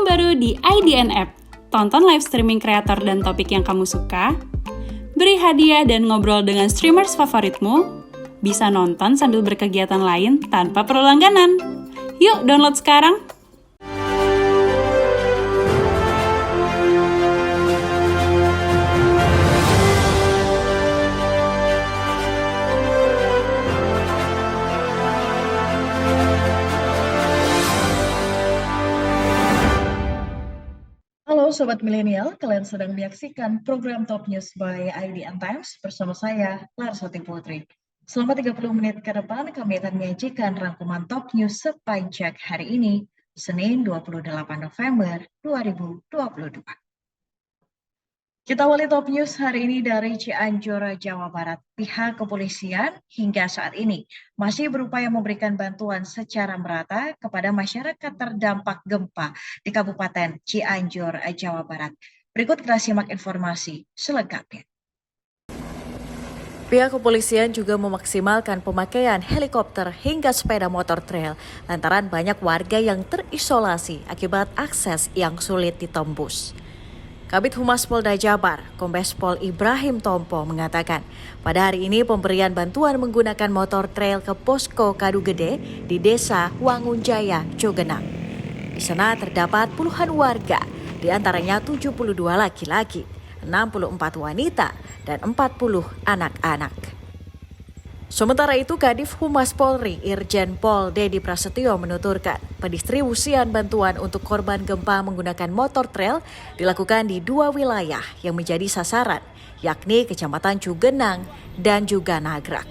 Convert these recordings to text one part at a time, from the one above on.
terbaru di IDN App. Tonton live streaming kreator dan topik yang kamu suka, beri hadiah dan ngobrol dengan streamers favoritmu, bisa nonton sambil berkegiatan lain tanpa perlu langganan. Yuk download sekarang! Halo Sobat Milenial, kalian sedang menyaksikan program Top News by IDN Times bersama saya, Larsati Putri. Selama 30 menit ke depan, kami akan menyajikan rangkuman Top News sepanjang hari ini, Senin 28 November 2022. Kita awali Top News hari ini dari Cianjur, Jawa Barat. Pihak kepolisian hingga saat ini masih berupaya memberikan bantuan secara merata kepada masyarakat terdampak gempa di Kabupaten Cianjur, Jawa Barat. Berikut kita simak informasi selengkapnya. Pihak kepolisian juga memaksimalkan pemakaian helikopter hingga sepeda motor trail lantaran banyak warga yang terisolasi akibat akses yang sulit ditembus. Kabid Humas Polda Jabar, Kombes Pol Ibrahim Tompo mengatakan, pada hari ini pemberian bantuan menggunakan motor trail ke Posko Kadu Gede di Desa Wangunjaya, Cogenang. Di sana terdapat puluhan warga, di antaranya 72 laki-laki, 64 wanita, dan 40 anak-anak. Sementara itu, Kadif Humas Polri Irjen Pol Dedi Prasetyo menuturkan pendistribusian bantuan untuk korban gempa menggunakan motor trail dilakukan di dua wilayah yang menjadi sasaran, yakni Kecamatan Cugenang dan juga Nagrak.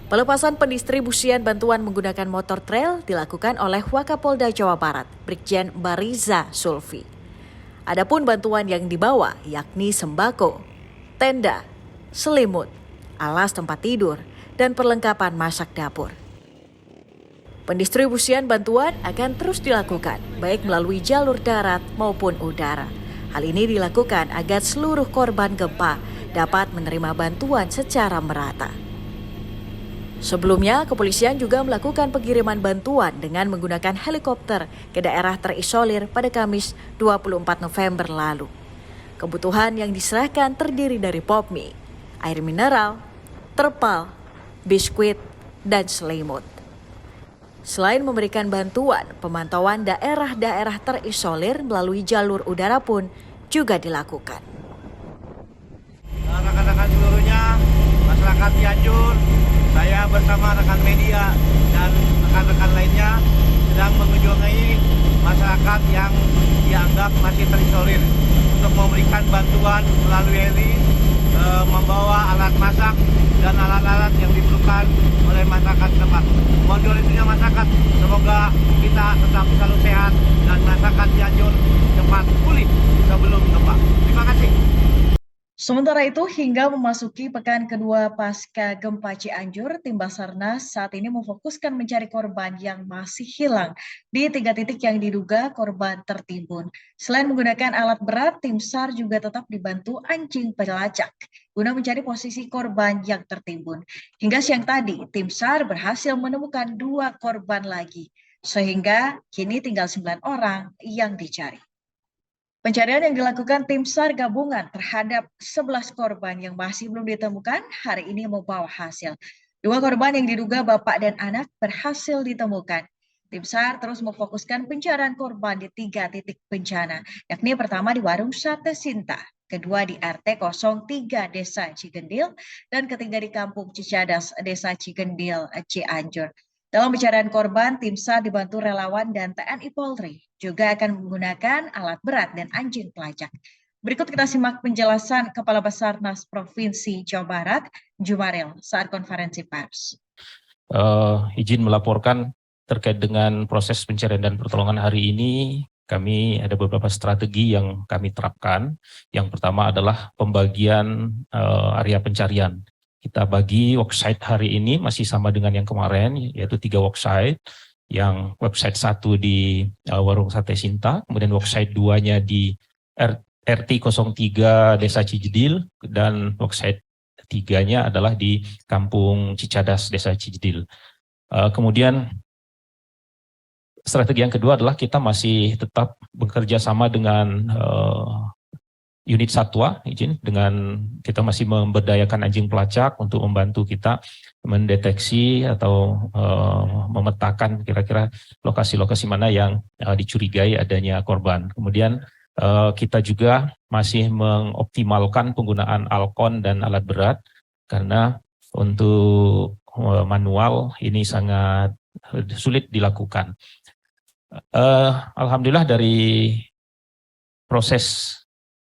Pelepasan pendistribusian bantuan menggunakan motor trail dilakukan oleh Wakapolda Jawa Barat, Brigjen Bariza Sulfi. Adapun bantuan yang dibawa yakni sembako, tenda, selimut, alas tempat tidur, dan perlengkapan masak dapur. Pendistribusian bantuan akan terus dilakukan, baik melalui jalur darat maupun udara. Hal ini dilakukan agar seluruh korban gempa dapat menerima bantuan secara merata. Sebelumnya, kepolisian juga melakukan pengiriman bantuan dengan menggunakan helikopter ke daerah terisolir pada Kamis 24 November lalu. Kebutuhan yang diserahkan terdiri dari popmie, air mineral, terpal, biskuit, dan selimut. Selain memberikan bantuan, pemantauan daerah-daerah terisolir melalui jalur udara pun juga dilakukan. Rekan-rekan seluruhnya, masyarakat Cianjur, saya bersama rekan media dan rekan-rekan lainnya sedang mengunjungi masyarakat yang dianggap masih terisolir untuk memberikan bantuan melalui heli, membawa alat masak dan alat-alat yang diperlukan oleh masyarakat setempat. Mohon doanya masyarakat, semoga kita tetap selalu sehat dan masyarakat Cianjur cepat pulih sebelum gempa. Terima kasih. Sementara itu, hingga memasuki pekan kedua pasca gempa Cianjur, tim Basarnas saat ini memfokuskan mencari korban yang masih hilang di 3 titik yang diduga korban tertimbun. Selain menggunakan alat berat, tim SAR juga tetap dibantu anjing pelacak guna mencari posisi korban yang tertimbun. Hingga siang tadi, tim SAR berhasil menemukan 2 korban lagi, sehingga kini tinggal 9 orang yang dicari. Pencarian yang dilakukan tim SAR gabungan terhadap 11 korban yang masih belum ditemukan hari ini membawa hasil. 2 korban yang diduga bapak dan anak berhasil ditemukan. Tim SAR terus memfokuskan pencarian korban di 3 titik bencana, yakni pertama di Warung Sate Sinta, kedua di RT 03 Desa Cigendil, dan ketiga di Kampung Cicadas, Desa Cigendil, Cianjur. Dalam pencarian korban, tim SAR dibantu relawan dan TNI Polri juga akan menggunakan alat berat dan anjing pelacak. Berikut kita simak penjelasan Kepala Basarnas Provinsi Jawa Barat, Jumaril, saat konferensi pers. Izin melaporkan terkait dengan proses pencarian dan pertolongan hari ini. Kami ada beberapa strategi yang kami terapkan. Yang pertama adalah pembagian area pencarian. Kita bagi worksite hari ini masih sama dengan yang kemarin, yaitu 3 worksite. Yang website 1 di Warung Sate Sinta, kemudian worksite 2-nya di RT 03 Desa Cijedil, dan worksite 3-nya adalah di Kampung Cicadas, Desa Cijedil. Kemudian strategi yang kedua adalah kita masih tetap bekerja sama dengan unit satwa, dengan kita masih memberdayakan anjing pelacak untuk membantu kita mendeteksi atau memetakan kira-kira lokasi-lokasi mana yang dicurigai adanya korban. Kemudian kita juga masih mengoptimalkan penggunaan alkon dan alat berat, karena untuk manual ini sangat sulit dilakukan. Alhamdulillah dari proses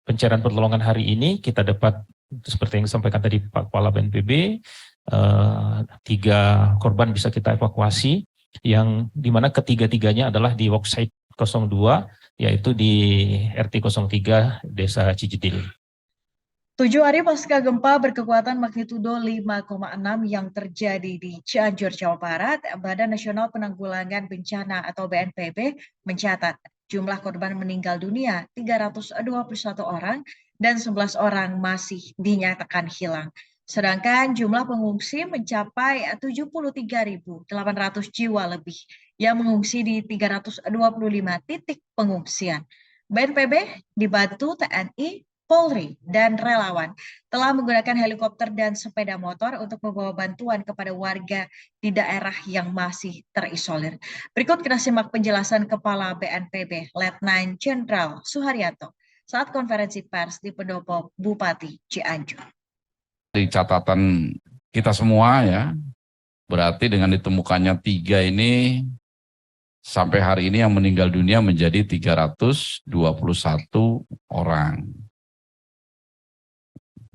pencarian pertolongan hari ini kita dapat, seperti yang disampaikan tadi Pak Kepala BNPB, 3 korban bisa kita evakuasi, yang dimana ketiga-tiganya adalah di worksite 02, yaitu di RT 03 Desa Cijedil. 7 hari pasca gempa berkekuatan magnitudo 5,6 yang terjadi di Cianjur, Jawa Barat, Badan Nasional Penanggulangan Bencana atau BNPB mencatat jumlah korban meninggal dunia 321 orang dan 11 orang masih dinyatakan hilang. Sedangkan jumlah pengungsi mencapai 73.800 jiwa lebih yang mengungsi di 325 titik pengungsian. BNPB dibantu TNI, Polri, dan relawan telah menggunakan helikopter dan sepeda motor untuk membawa bantuan kepada warga di daerah yang masih terisolir. Berikut kita simak penjelasan Kepala BNPB, Letnan Jenderal Suharyanto, saat konferensi pers di Pendopo Bupati Cianjur. Di catatan kita semua ya, berarti dengan ditemukannya 3 ini, sampai hari ini yang meninggal dunia menjadi 321 orang.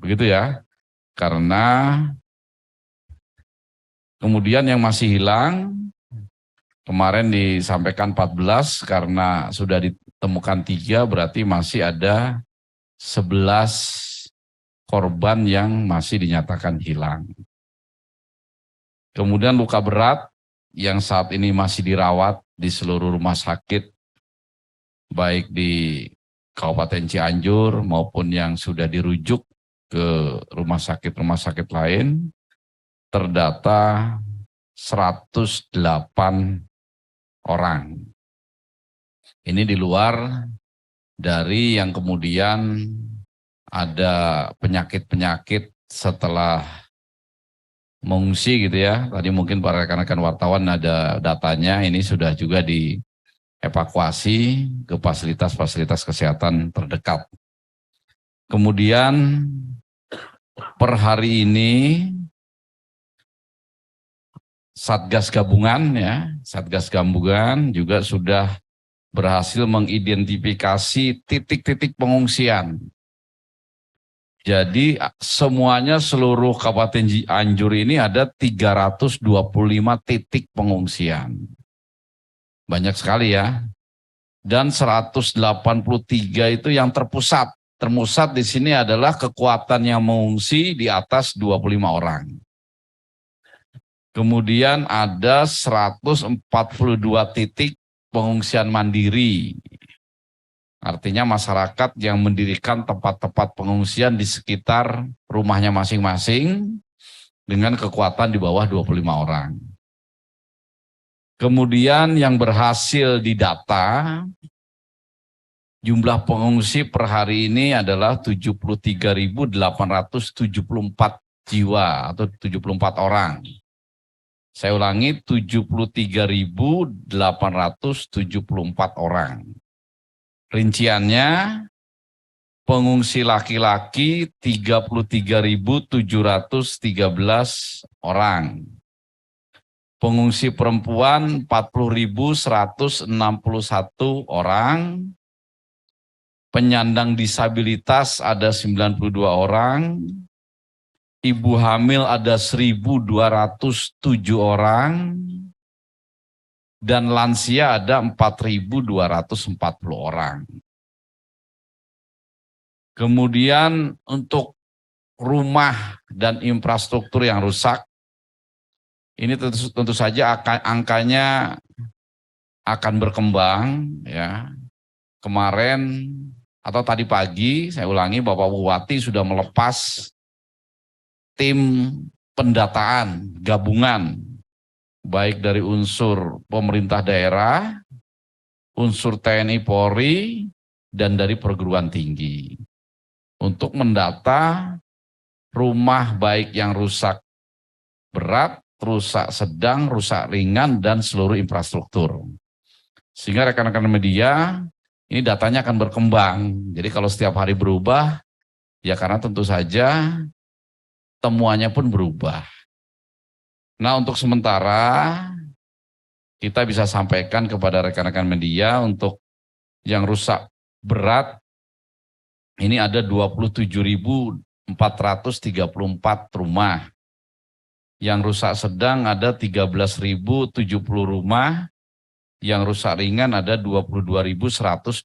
Begitu ya, karena kemudian yang masih hilang, kemarin disampaikan 14, karena sudah ditemukan 3, berarti masih ada 11 korban yang masih dinyatakan hilang. Kemudian luka berat yang saat ini masih dirawat di seluruh rumah sakit, baik di Kabupaten Cianjur maupun yang sudah dirujuk ke rumah sakit lain, terdata 108 orang. Ini di luar dari yang kemudian ada penyakit-penyakit setelah mengungsi gitu ya. Tadi mungkin para rekan-rekan wartawan ada datanya, ini sudah juga dievakuasi ke fasilitas-fasilitas kesehatan terdekat. Kemudian per hari ini Satgas Gabungan juga sudah berhasil mengidentifikasi titik-titik pengungsian. Jadi semuanya seluruh Kabupaten Cianjur ini ada 325 titik pengungsian. Banyak sekali ya. Dan 183 itu yang terpusat. Terpusat di sini adalah kekuatan yang mengungsi di atas 25 orang. Kemudian ada 142 titik pengungsian mandiri. Artinya masyarakat yang mendirikan tempat-tempat pengungsian di sekitar rumahnya masing-masing dengan kekuatan di bawah 25 orang. Kemudian yang berhasil didata, jumlah pengungsi per hari ini adalah 73.874 jiwa atau 74 orang. Saya ulangi, 73.874 orang. Rinciannya, pengungsi laki-laki 33.713 orang. Pengungsi perempuan 40.161 orang. Penyandang disabilitas ada 92 orang. Ibu hamil ada 1.207 orang. Dan lansia ada 4.240 orang. Kemudian untuk rumah dan infrastruktur yang rusak, ini tentu saja angkanya akan berkembang ya. Kemarin atau tadi pagi, saya ulangi, Bapak Bupati sudah melepas tim pendataan gabungan, baik dari unsur pemerintah daerah unsur TNI Polri, dan dari perguruan tinggi untuk mendata rumah baik yang rusak berat, rusak sedang, rusak ringan, dan seluruh infrastruktur. Sehingga rekan-rekan media, ini datanya akan berkembang. Jadi kalau setiap hari berubah, ya karena tentu saja temuannya pun berubah. Nah, untuk sementara kita bisa sampaikan kepada rekan-rekan media untuk yang rusak berat ini ada 27.434 rumah. Yang rusak sedang ada 13.070 rumah. Yang rusak ringan ada 22.124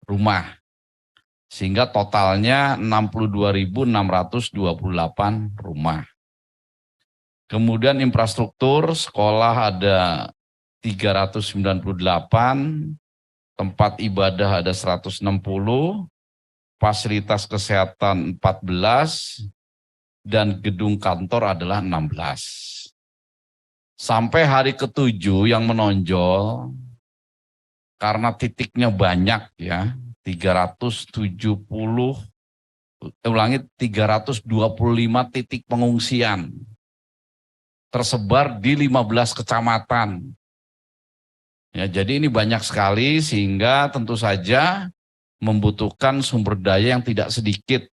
rumah. Sehingga totalnya 62.628 rumah. Kemudian infrastruktur sekolah ada 398, tempat ibadah ada 160, fasilitas kesehatan 14, dan gedung kantor adalah 16. Sampai hari ke-7 yang menonjol, karena titiknya banyak ya, 325 titik pengungsian tersebar di 15 kecamatan. Ya, jadi ini banyak sekali sehingga tentu saja membutuhkan sumber daya yang tidak sedikit.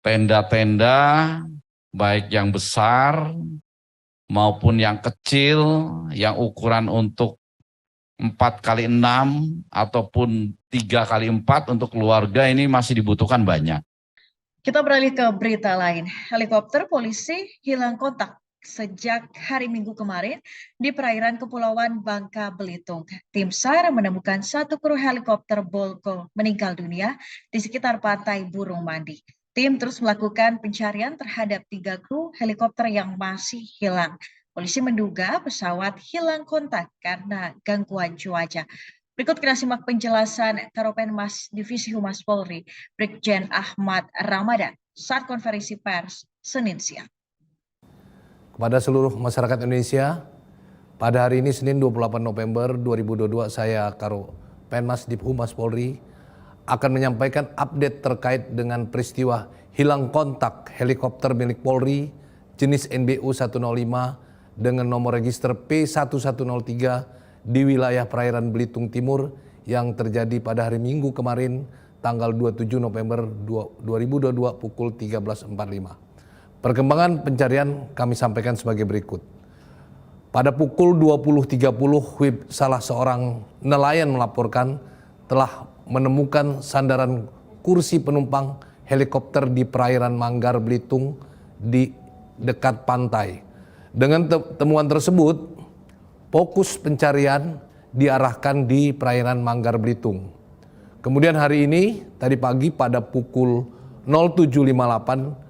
Tenda-tenda baik yang besar maupun yang kecil, yang ukuran untuk 4x6 ataupun 3x4 untuk keluarga ini masih dibutuhkan banyak. Kita beralih ke berita lain. Helikopter polisi hilang kontak sejak hari Minggu kemarin di perairan Kepulauan Bangka Belitung. Tim SAR menemukan satu kru helikopter Bolko meninggal dunia di sekitar pantai Burung Mandi. Tim terus melakukan pencarian terhadap 3 kru helikopter yang masih hilang. Polisi menduga pesawat hilang kontak karena gangguan cuaca. Berikut kita simak penjelasan Karopenmas Divisi Humas Polri, Brigjen Ahmad Ramadan saat konferensi pers Senin siang. Kepada seluruh masyarakat Indonesia, pada hari ini Senin 28 November 2022 saya Karopenmas Divisi Humas Polri akan menyampaikan update terkait dengan peristiwa hilang kontak helikopter milik Polri jenis NBU 105 dengan nomor register P1103 di wilayah perairan Belitung Timur yang terjadi pada hari Minggu kemarin tanggal 27 November 2022 pukul 13.45. Perkembangan pencarian kami sampaikan sebagai berikut. Pada pukul 20.30 WIB salah seorang nelayan melaporkan telah menemukan sandaran kursi penumpang helikopter di perairan Manggar Belitung di dekat pantai. Dengan temuan tersebut, fokus pencarian diarahkan di perairan Manggar Belitung. Kemudian hari ini, tadi pagi pada pukul 07.58,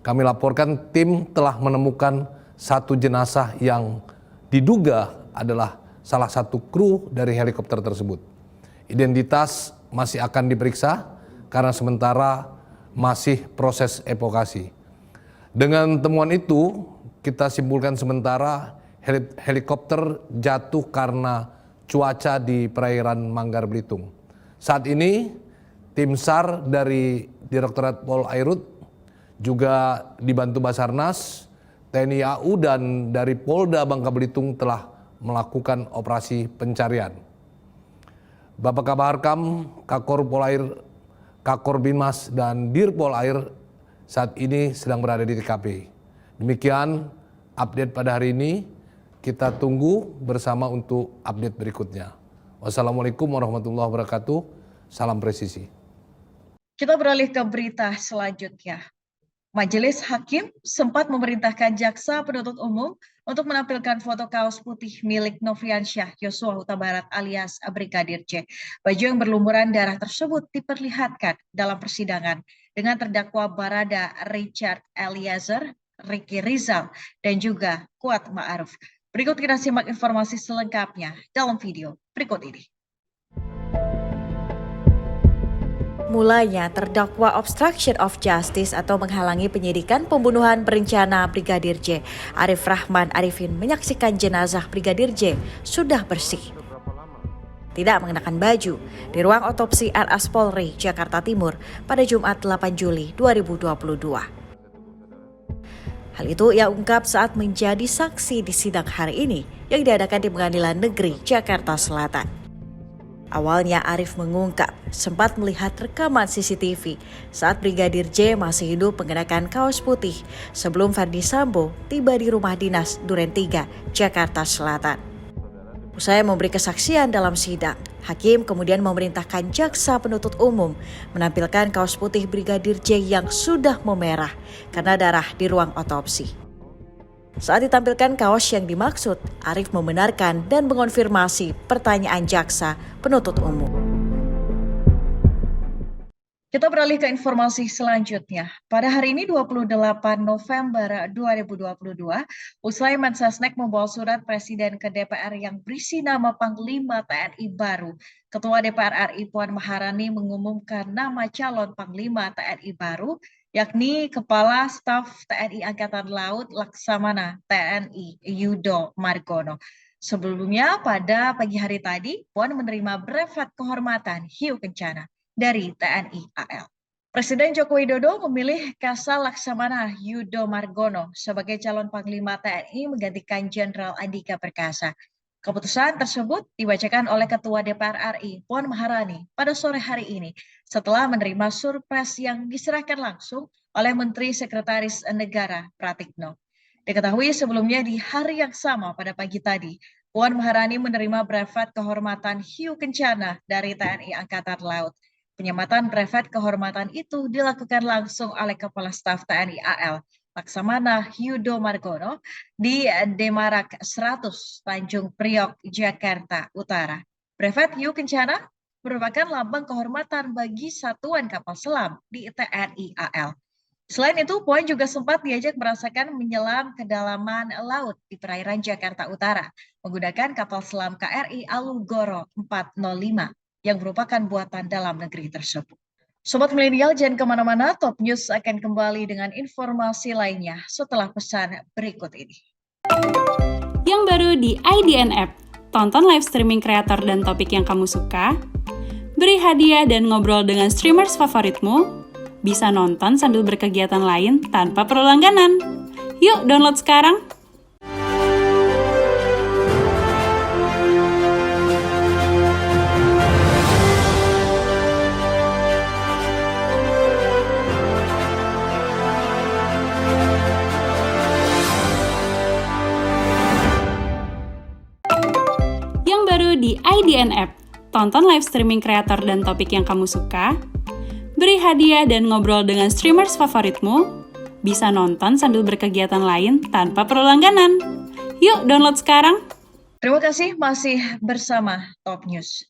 kami laporkan tim telah menemukan satu jenazah yang diduga adalah salah satu kru dari helikopter tersebut. Identitas masih akan diperiksa karena sementara masih proses evakuasi. Dengan temuan itu, kita simpulkan sementara helikopter jatuh karena cuaca di perairan Manggar Belitung. Saat ini, tim SAR dari Direktorat Polairut juga dibantu Basarnas, TNI AU dan dari Polda Bangka Belitung telah melakukan operasi pencarian. Bapak Kabaharkam, Kakor Polair, Kakor Binmas dan Dirpol Air saat ini sedang berada di TKP. Demikian update pada hari ini, kita tunggu bersama untuk update berikutnya. Wassalamualaikum warahmatullahi wabarakatuh, salam presisi. Kita beralih ke berita selanjutnya. Majelis Hakim sempat memerintahkan jaksa penuntut umum untuk menampilkan foto kaos putih milik Nofriansyah Yosua Huta Barat alias Brigadir J. Baju yang berlumuran darah tersebut diperlihatkan dalam persidangan dengan terdakwa Barada Richard Eliezer, Ricky Rizal, dan juga Kuat Ma'ruf. Berikut kita simak informasi selengkapnya dalam video berikut ini. Mulanya terdakwa obstruction of justice atau menghalangi penyidikan pembunuhan berencana Brigadir J. Arif Rahman Arifin menyaksikan jenazah Brigadir J sudah bersih. Tidak mengenakan baju di ruang otopsi RS Polri, Jakarta Timur pada Jumat 8 Juli 2022. Hal itu ia ungkap saat menjadi saksi di sidang hari ini yang diadakan di Pengadilan Negeri Jakarta Selatan. Awalnya Arif mengungkap sempat melihat rekaman CCTV saat Brigadir J masih hidup mengenakan kaos putih sebelum Verdi Sambo tiba di rumah dinas Duren 3, Jakarta Selatan. Usai memberi kesaksian dalam sidang, hakim kemudian memerintahkan jaksa penuntut umum menampilkan kaos putih Brigadir J yang sudah memerah karena darah di ruang otopsi. Saat ditampilkan kaos yang dimaksud, Arif membenarkan dan mengonfirmasi pertanyaan jaksa penuntut umum. Kita beralih ke informasi selanjutnya. Pada hari ini 28 November 2022, usai Mensesnek membawa surat Presiden ke DPR yang berisi nama Panglima TNI baru, Ketua DPR RI Puan Maharani mengumumkan nama calon Panglima TNI baru, yakni Kepala Staf TNI Angkatan Laut Laksamana TNI Yudo Margono. Sebelumnya pada pagi hari tadi, Puan menerima brevet kehormatan Hiu Kencana dari TNI AL. Presiden Joko Widodo memilih Kasal Laksamana Yudo Margono sebagai calon Panglima TNI menggantikan Jenderal Andika Perkasa. Keputusan tersebut dibacakan oleh Ketua DPR RI Puan Maharani pada sore hari ini setelah menerima surpres yang diserahkan langsung oleh Menteri Sekretaris Negara Pratikno. Diketahui sebelumnya di hari yang sama pada pagi tadi, Puan Maharani menerima brevet kehormatan Hiu Kencana dari TNI Angkatan Laut. Penyematan brevet kehormatan itu dilakukan langsung oleh Kepala Staf TNI AL Laksamana Yudo Margono di Demarak 100 Tanjung Priok, Jakarta Utara. Brevet Hiu Kencana merupakan lambang kehormatan bagi satuan kapal selam di TNI AL. Selain itu, Puan juga sempat diajak merasakan menyelam kedalaman laut di perairan Jakarta Utara menggunakan kapal selam KRI Alugoro 405 yang merupakan buatan dalam negeri tersebut. Sobat Milenial, jangan kemana-mana, Top News akan kembali dengan informasi lainnya setelah pesan berikut ini. Yang baru di IDN App, tonton live streaming kreator dan topik yang kamu suka, beri hadiah dan ngobrol dengan streamers favoritmu, bisa nonton sambil berkegiatan lain tanpa perlu langganan. Yuk download sekarang! Di IDN App, tonton live streaming kreator dan topik yang kamu suka, beri hadiah dan ngobrol dengan streamers favoritmu, bisa nonton sambil berkegiatan lain tanpa perlu langganan. Yuk download sekarang! Terima kasih masih bersama Top News.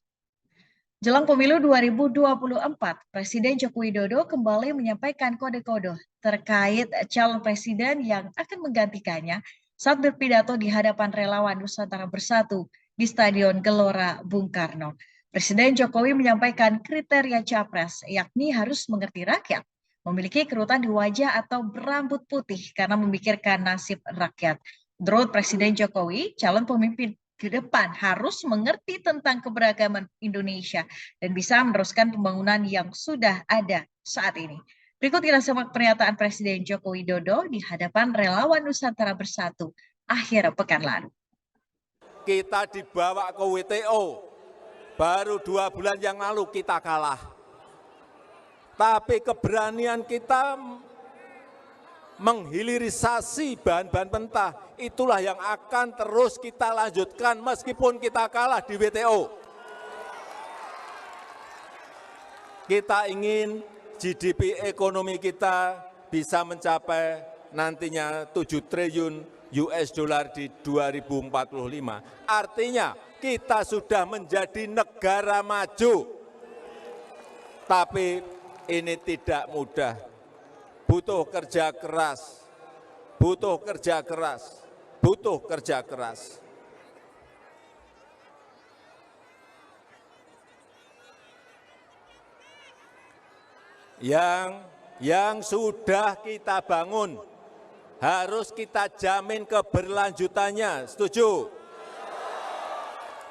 Jelang pemilu 2024, Presiden Joko Widodo kembali menyampaikan kode-kode terkait calon presiden yang akan menggantikannya saat berpidato di hadapan relawan Nusantara Bersatu di Stadion Gelora Bung Karno. Presiden Jokowi menyampaikan kriteria capres, yakni harus mengerti rakyat, memiliki kerutan di wajah atau berambut putih karena memikirkan nasib rakyat. Menurut Presiden Jokowi, calon pemimpin ke depan harus mengerti tentang keberagaman Indonesia dan bisa meneruskan pembangunan yang sudah ada saat ini. Berikut kita simak pernyataan Presiden Joko Widodo di hadapan relawan Nusantara Bersatu akhir pekan lalu. Kita dibawa ke WTO, baru 2 bulan yang lalu kita kalah. Tapi keberanian kita menghilirisasi bahan-bahan mentah, itulah yang akan terus kita lanjutkan meskipun kita kalah di WTO. Kita ingin GDP ekonomi kita bisa mencapai nantinya 7 triliun US dollar di 2045. Artinya kita sudah menjadi negara maju. Tapi ini tidak mudah. Butuh kerja keras. Butuh kerja keras. Butuh kerja keras. yang sudah kita bangun harus kita jamin keberlanjutannya. Setuju?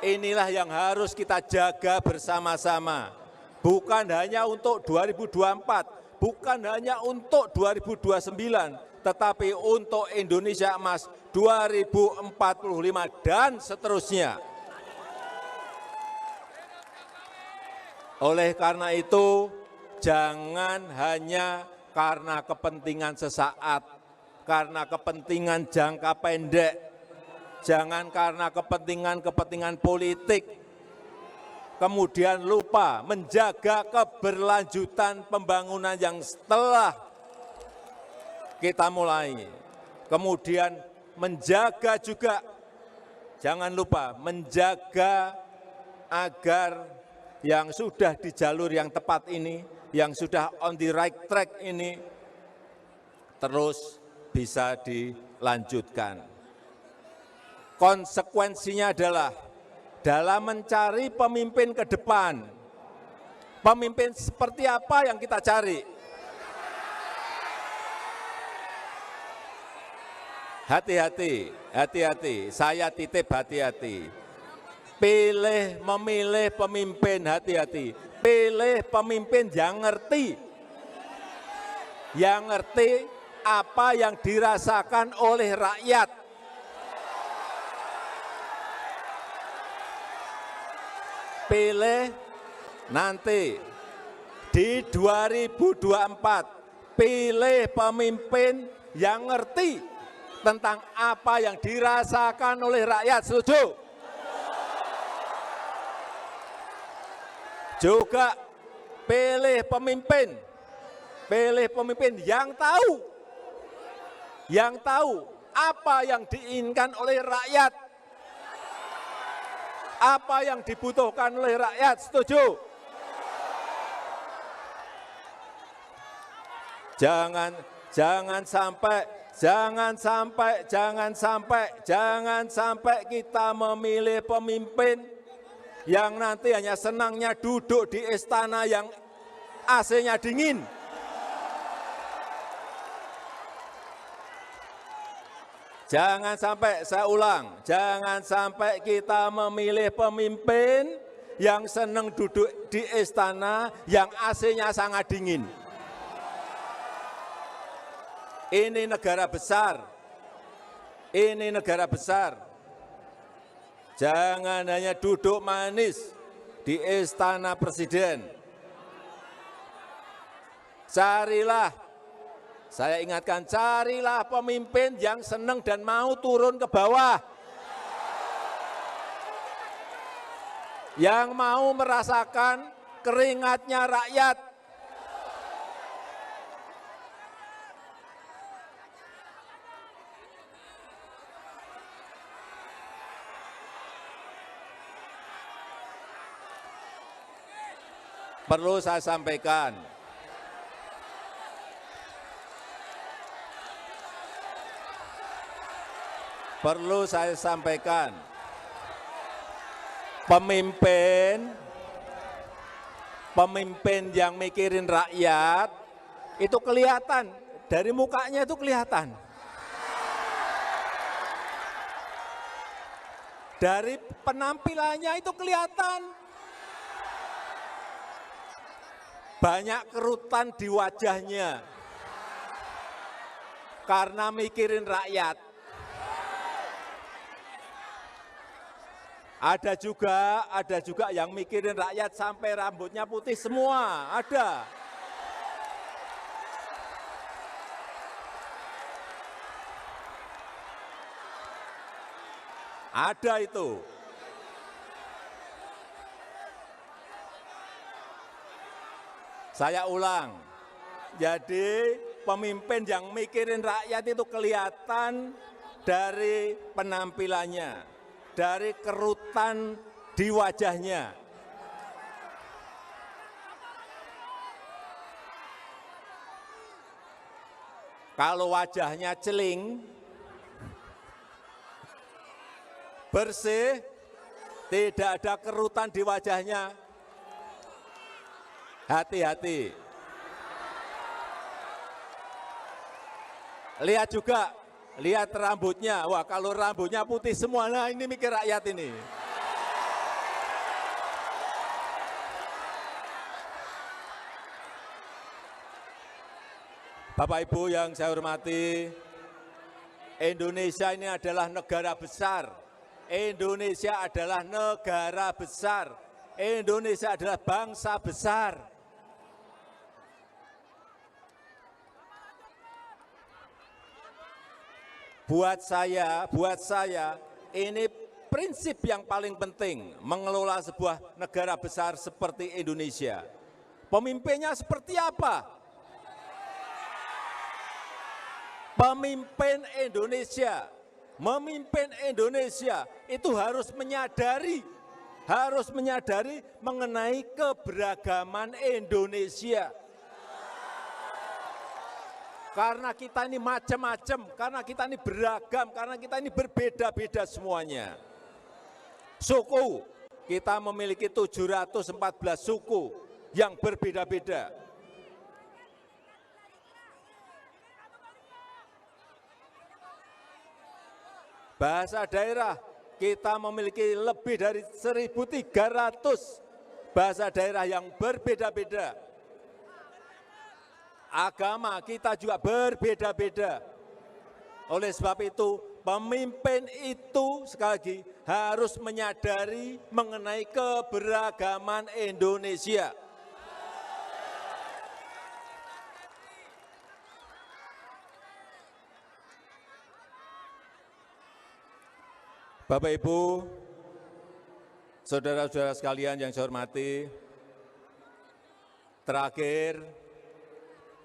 Inilah yang harus kita jaga bersama-sama. Bukan hanya untuk 2024, bukan hanya untuk 2029, tetapi untuk Indonesia Emas 2045 dan seterusnya. Oleh karena itu, jangan hanya karena kepentingan sesaat, karena kepentingan jangka pendek, jangan karena kepentingan politik, kemudian lupa menjaga keberlanjutan pembangunan yang setelah kita mulai. Kemudian menjaga juga, jangan lupa menjaga agar yang sudah di jalur yang tepat ini, yang sudah on the right track ini, terus bisa dilanjutkan. Konsekuensinya adalah dalam mencari pemimpin ke depan, pemimpin seperti apa yang kita cari? Hati-hati, hati-hati, saya titip hati-hati. Memilih pemimpin, hati-hati. Pilih pemimpin yang ngerti apa yang dirasakan oleh rakyat. Pilih nanti di 2024, pilih pemimpin yang ngerti tentang apa yang dirasakan oleh rakyat. Setuju? Juga pilih pemimpin yang tahu apa yang diinginkan oleh rakyat, apa yang dibutuhkan oleh rakyat. Setuju? Jangan sampai kita memilih pemimpin yang nanti hanya senangnya duduk di istana yang AC-nya dingin. Jangan sampai, saya ulang, jangan sampai kita memilih pemimpin yang senang duduk di istana yang AC-nya sangat dingin. Ini negara besar. Ini negara besar. Jangan hanya duduk manis di istana presiden. Carilah, saya ingatkan, carilah pemimpin yang senang dan mau turun ke bawah. Yang mau merasakan keringatnya rakyat. Perlu saya sampaikan, pemimpin yang mikirin rakyat itu kelihatan, dari mukanya itu kelihatan. Dari penampilannya itu kelihatan. Banyak kerutan di wajahnya karena mikirin rakyat. Ada juga yang mikirin rakyat sampai rambutnya putih semua, ada. Ada itu. Saya ulang, jadi pemimpin yang mikirin rakyat itu kelihatan dari penampilannya, dari kerutan di wajahnya. Kalau wajahnya celing, bersih, tidak ada kerutan di wajahnya, hati-hati. Lihat juga, lihat rambutnya. Wah, kalau rambutnya putih semua, nah ini mikir rakyat ini. Bapak Ibu yang saya hormati, Indonesia ini adalah negara besar. Indonesia adalah negara besar. Indonesia adalah bangsa besar. Buat saya, ini prinsip yang paling penting mengelola sebuah negara besar seperti Indonesia. Pemimpinnya seperti apa? Pemimpin Indonesia itu harus menyadari mengenai keberagaman Indonesia. Karena kita ini macam-macam, karena kita ini beragam, karena kita ini berbeda-beda semuanya. Suku, kita memiliki 714 suku yang berbeda-beda. Bahasa daerah, kita memiliki lebih dari 1.300 bahasa daerah yang berbeda-beda. Agama kita juga berbeda-beda. Oleh sebab itu, pemimpin itu sekali lagi harus menyadari mengenai keberagaman Indonesia. Bapak Ibu, saudara-saudara sekalian yang saya hormati, terakhir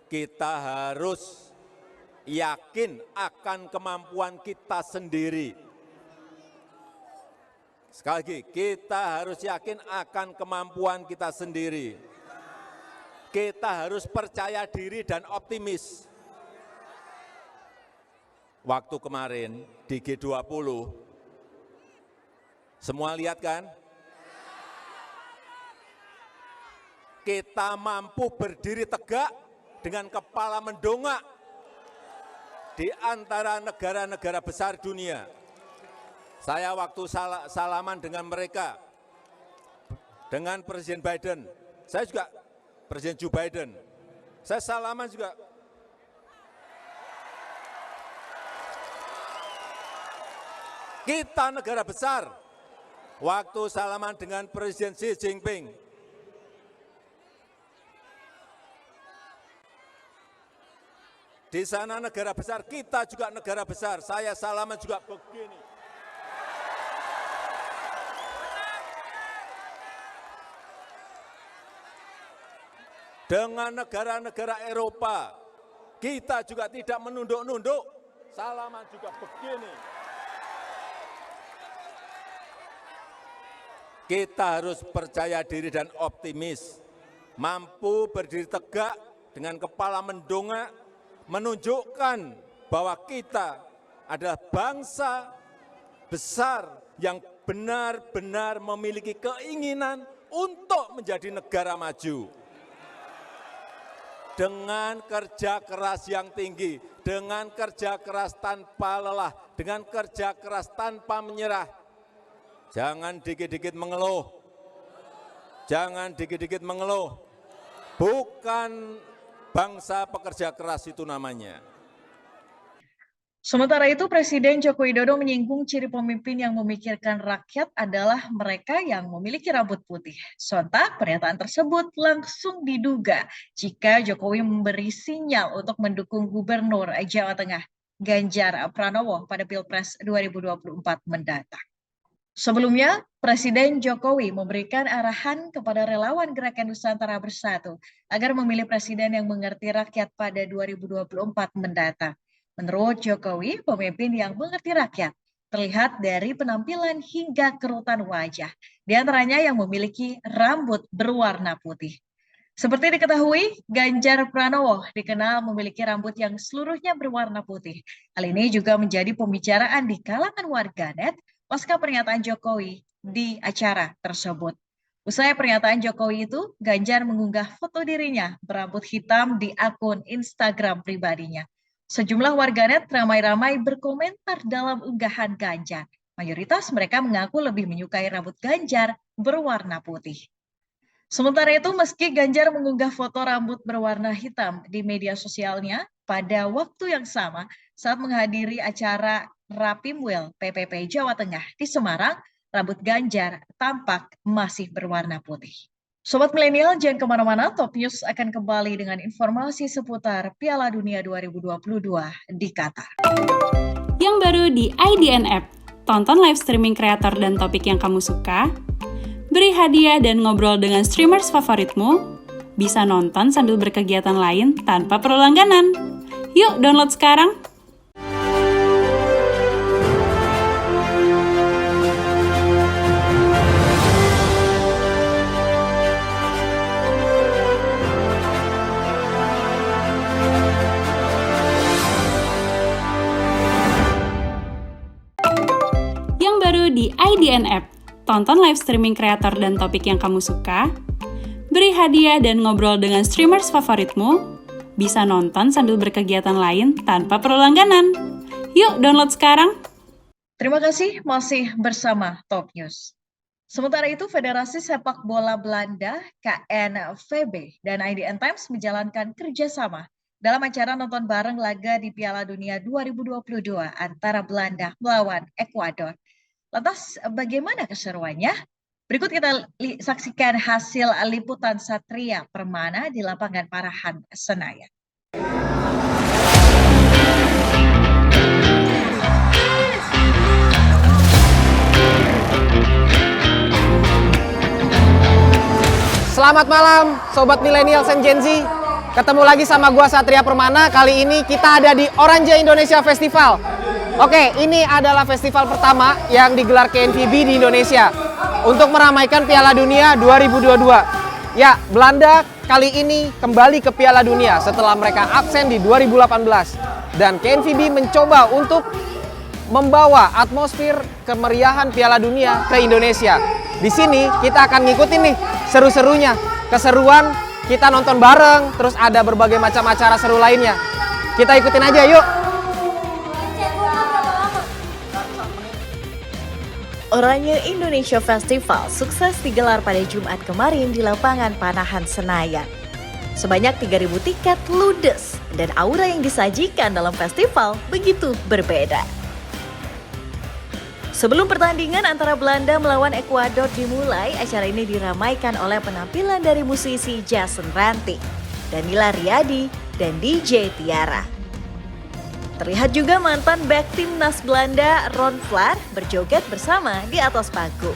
kita harus yakin akan kemampuan kita sendiri. Sekali lagi, kita harus yakin akan kemampuan kita sendiri. Kita harus percaya diri dan optimis. Waktu kemarin di G20, semua lihat kan? Kita mampu berdiri tegak dengan kepala mendongak di antara negara-negara besar dunia. Saya waktu salaman dengan mereka, dengan Presiden Biden, saya juga Presiden Joe Biden, saya salaman juga. Kita negara besar. Waktu salaman dengan Presiden Xi Jinping, di sana negara besar, kita juga negara besar. Saya salaman juga begini. Dengan negara-negara Eropa, kita juga tidak menunduk-nunduk, salaman juga begini. Kita harus percaya diri dan optimis, mampu berdiri tegak dengan kepala mendongak, menunjukkan bahwa kita adalah bangsa besar yang benar-benar memiliki keinginan untuk menjadi negara maju. Dengan kerja keras yang tinggi, dengan kerja keras tanpa lelah, dengan kerja keras tanpa menyerah. Jangan dikit-dikit mengeluh. Jangan dikit-dikit mengeluh. Bukan bangsa pekerja keras itu namanya. Sementara itu, Presiden Joko Widodo menyinggung ciri pemimpin yang memikirkan rakyat adalah mereka yang memiliki rambut putih. Sontak, pernyataan tersebut langsung diduga jika Jokowi memberi sinyal untuk mendukung Gubernur Jawa Tengah Ganjar Pranowo pada Pilpres 2024 mendatang. Sebelumnya, Presiden Jokowi memberikan arahan kepada relawan Gerakan Nusantara Bersatu agar memilih presiden yang mengerti rakyat pada 2024 mendatang. Menurut Jokowi, pemimpin yang mengerti rakyat terlihat dari penampilan hingga kerutan wajah, di antaranya yang memiliki rambut berwarna putih. Seperti diketahui, Ganjar Pranowo dikenal memiliki rambut yang seluruhnya berwarna putih. Hal ini juga menjadi pembicaraan di kalangan warganet pasca pernyataan Jokowi di acara tersebut. Usai pernyataan Jokowi itu, Ganjar mengunggah foto dirinya berambut hitam di akun Instagram pribadinya. Sejumlah warganet ramai-ramai berkomentar dalam unggahan Ganjar. Mayoritas mereka mengaku lebih menyukai rambut Ganjar berwarna putih. Sementara itu, meski Ganjar mengunggah foto rambut berwarna hitam di media sosialnya pada waktu yang sama saat menghadiri acara Rapimwil PPP Jawa Tengah di Semarang, rambut Ganjar tampak masih berwarna putih. Sobat Milenial, jangan kemana-mana, Top News akan kembali dengan informasi seputar Piala Dunia 2022 di Qatar. Yang baru di IDN App, tonton live streaming kreator dan topik yang kamu suka, beri hadiah dan ngobrol dengan streamers favoritmu, bisa nonton sambil berkegiatan lain tanpa perlu langganan. Yuk download sekarang! Yang baru di IDN App, tonton live streaming kreator dan topik yang kamu suka, beri hadiah dan ngobrol dengan streamers favoritmu, bisa nonton sambil berkegiatan lain tanpa perlu langganan. Yuk download sekarang! Terima kasih masih bersama Top News. Sementara itu, Federasi Sepak Bola Belanda KNVB dan IDN Times menjalankan kerjasama dalam acara nonton bareng laga di Piala Dunia 2022 antara Belanda melawan Ekuador. Lantas bagaimana keseruannya? Berikut kita saksikan hasil liputan Satria Permana di lapangan Parahan Senayan. Selamat malam Sobat Millennials and Gen Z. Ketemu lagi sama gua Satria Permana. Kali ini kita ada di Oranje Indonesia Festival. Oke, ini adalah festival pertama yang digelar KNVB di Indonesia untuk meramaikan Piala Dunia 2022. Ya, Belanda kali ini kembali ke Piala Dunia setelah mereka absen di 2018. Dan KNVB mencoba untuk membawa atmosfer kemeriahan Piala Dunia ke Indonesia. Di sini kita akan ngikutin nih seru-serunya, keseruan, kita nonton bareng, terus ada berbagai macam acara seru lainnya. Kita ikutin aja yuk. Oranje Indonesia Festival sukses digelar pada Jumat kemarin di lapangan Panahan Senayan. Sebanyak 3.000 tiket ludes dan aura yang disajikan dalam festival begitu berbeda. Sebelum pertandingan antara Belanda melawan Ekuador dimulai, acara ini diramaikan oleh penampilan dari musisi Jason Ranti, Danila Riyadi, dan DJ Tiara. Terlihat juga mantan back timnas Belanda Ron Vlaar berjoget bersama di atas panggung.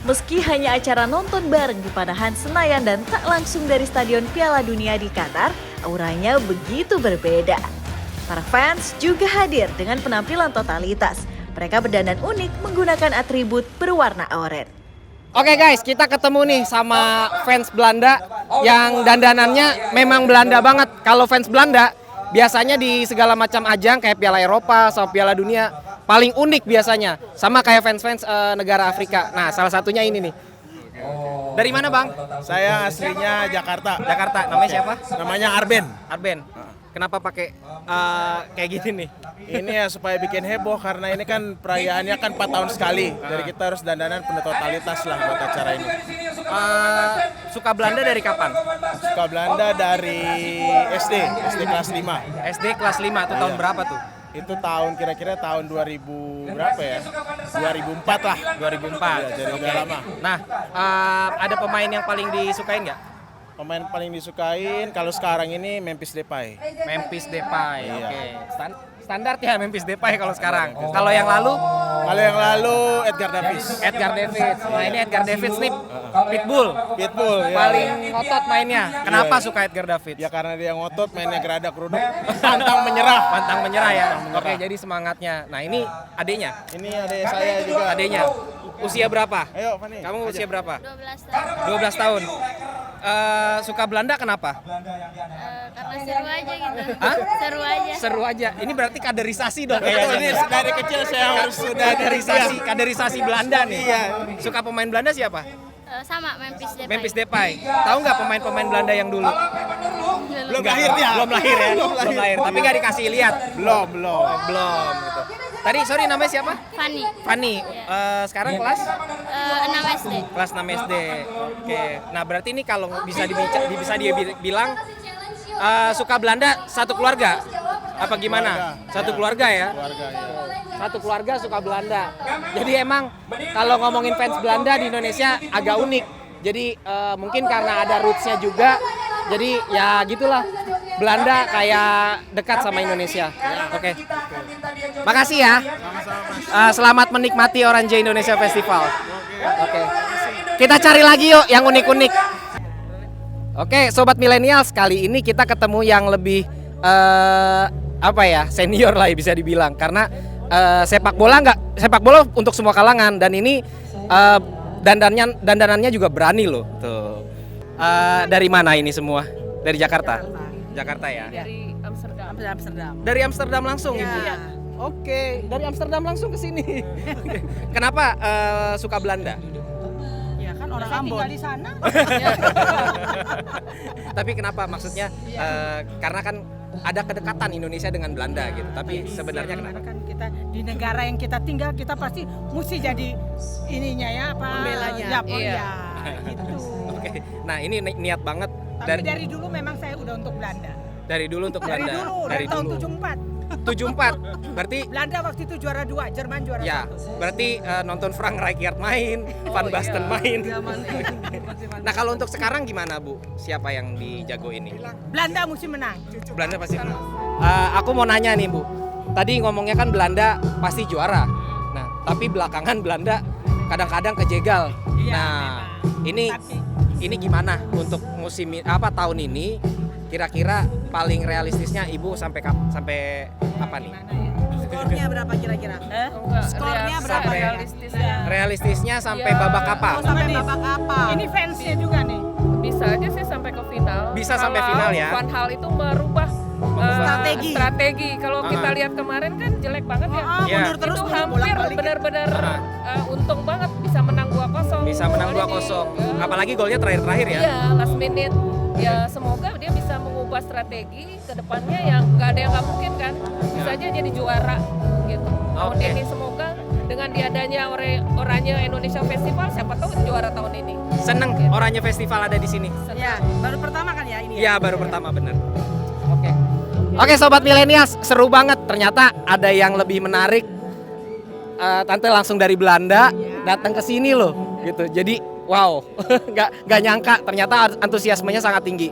Meski hanya acara nonton bareng di Panahan Senayan dan tak langsung dari Stadion Piala Dunia di Qatar, auranya begitu berbeda. Para fans juga hadir dengan penampilan totalitas. Mereka berdandan unik menggunakan atribut berwarna oranye. Oke guys, kita ketemu nih sama fans Belanda yang dandanannya memang Belanda banget. Kalau fans Belanda biasanya di segala macam ajang kayak Piala Eropa sama Piala Dunia paling unik biasanya. Sama kayak fans-fans negara Afrika. Nah, salah satunya ini nih. Dari mana bang? Saya aslinya Jakarta. Jakarta. Namanya siapa? Namanya Arben. Arben. Kenapa pakai kayak gini nih? Ini ya supaya bikin heboh karena ini kan perayaannya kan 4 tahun sekali. Jadi kita harus dandanan penuh totalitas lah buat acara ini. Suka Belanda dari kapan? Suka Belanda dari SD kelas 5. SD kelas 5 tuh tahun berapa tuh? Itu tahun kira-kira tahun 2000 berapa ya? 2004 lah. 2004. Ya, jadi udah lama. Nah, ada pemain yang paling disukain nggak? Pemain paling disukain kalau sekarang ini Memphis Depay. Memphis Depay. Iya. Oke. Standar ya Memphis Depay kalau sekarang. Kalau yang lalu? Kalau yang lalu Edgar Davids. Edgar Davids. Nah, ini Edgar Davids nih Pitbull. Pitbull ya. Paling ngotot mainnya. Kenapa Iya. suka Edgar Davids? Ya karena dia ngotot, mainnya geradak geruduk, pantang menyerah. Pantang menyerah ya. Pantang menyerah. Oke, jadi semangatnya. Nah, ini adiknya. Ini adik saya juga. Adiknya. Usia berapa? Ayo, Fani. Kamu usia berapa? 12 tahun. 12 tahun. Suka Belanda kenapa? Karena seru aja gitu. Hah? Seru aja. Seru aja. Ini berarti kaderisasi dong Betul, kayaknya. ini dari kecil saya harus sudah kaderisasi Belanda nih. Iya. Suka pemain Belanda siapa? Sama Memphis Depay. Memphis Depay. Tahu nggak pemain-pemain Belanda yang dulu? Belum lahir dia. Belum lahir ya. Belum lahir. Tapi nggak dikasih lihat. Belum. Belum. Gitu. Tadi sorry namanya siapa? Fanny. Fanny. Sekarang kelas 6 SD. kelas 6 SD. Oke. Nah berarti ini kalau bisa dia bilang suka Belanda satu keluarga. Apa gimana? Satu keluarga ya. Satu keluarga suka Belanda. Jadi emang kalau ngomongin fans Belanda di Indonesia agak unik. Jadi mungkin karena ada roots-nya juga. Jadi ya gitulah. Belanda kayak dekat sama Indonesia. Oke. Makasih ya. Selamat menikmati Orange Indonesia Festival. Oke. Kita cari lagi yuk yang unik-unik. Oke, sobat milenials, kali ini kita ketemu yang lebih senior lah ya bisa dibilang, karena sepak bola untuk semua kalangan, dan ini dandanannya juga berani loh. Tuh. Dari mana ini semua? Dari Jakarta. Jakarta ya. Dari Amsterdam. Dari Amsterdam langsung Ya. Ibu. Oke, dari Amsterdam langsung ke sini. Kenapa suka Belanda? Ya kan orang Ambon. Tinggal di sana. Tapi kenapa maksudnya? Karena kan ada kedekatan Indonesia dengan Belanda gitu. Tapi sebenarnya kenapa? Kan kita di negara yang kita tinggal, kita pasti mesti jadi ininya ya apa? Pembelanya. Ya, gitu. Oke. Nah, ini niat banget. Tapi dari dulu memang saya udah untuk Belanda. Dari dulu untuk Belanda. Dari tahun 74. 74. Berarti Belanda waktu itu juara 2, Jerman juara 1. ya, berarti nonton Frank Rijkaard main, Van Basten main. Nah, kalau untuk sekarang gimana, Bu? Siapa yang dijago ini? Belanda mesti menang. Belanda pasti menang. Aku mau nanya nih, Bu. Tadi ngomongnya kan Belanda pasti juara. Nah, tapi belakangan Belanda kadang-kadang kejegal. Nah, ini gimana untuk tahun ini? Kira-kira paling realistisnya Ibu sampai apa nih? Skornya berapa kira-kira? Skornya berapa? Realistisnya sampai babak apa? Sampai babak apa? Ini fansnya juga nih. Bisa aja sih sampai ke final. Bisa sampai final ya? Van Hal itu merubah strategi. Kalau kita lihat kemarin kan jelek banget ya. Mundur terus, itu hampir benar-benar untung banget bisa menang 2-0. Bisa menang 2-0. Apalagi golnya terakhir-terakhir ya? Iya, last minute. Ya semoga dia bisa mengubah strategi ke depannya yang nggak ada yang nggak mungkin kan. Bisa aja jadi juara gitu. Tahun ini semoga dengan diadanya Oranye Indonesia Festival, siapa tahu juara tahun ini. Seneng Oranye Festival ada di sini. Ya, baru pertama kan ya ini. Iya, baru pertama bener. Oke, sobat milenials, seru banget. Ternyata ada yang lebih menarik. Tante langsung dari Belanda datang ke sini loh, gitu. Jadi wow, nggak nyangka ternyata antusiasmenya sangat tinggi.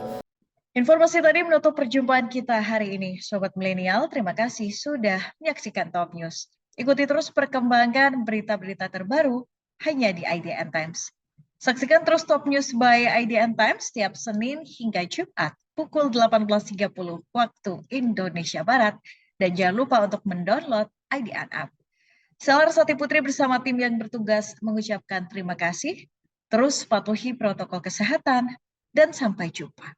Informasi tadi menutup perjumpaan kita hari ini. Sobat Milenial, terima kasih sudah menyaksikan Top News. Ikuti terus perkembangan berita-berita terbaru hanya di IDN Times. Saksikan terus Top News by IDN Times setiap Senin hingga Jumat pukul 18.30 waktu Indonesia Barat. Dan jangan lupa untuk mendownload IDN App. Saya Larsati Putri bersama tim yang bertugas mengucapkan terima kasih. Terus patuhi protokol kesehatan dan sampai jumpa.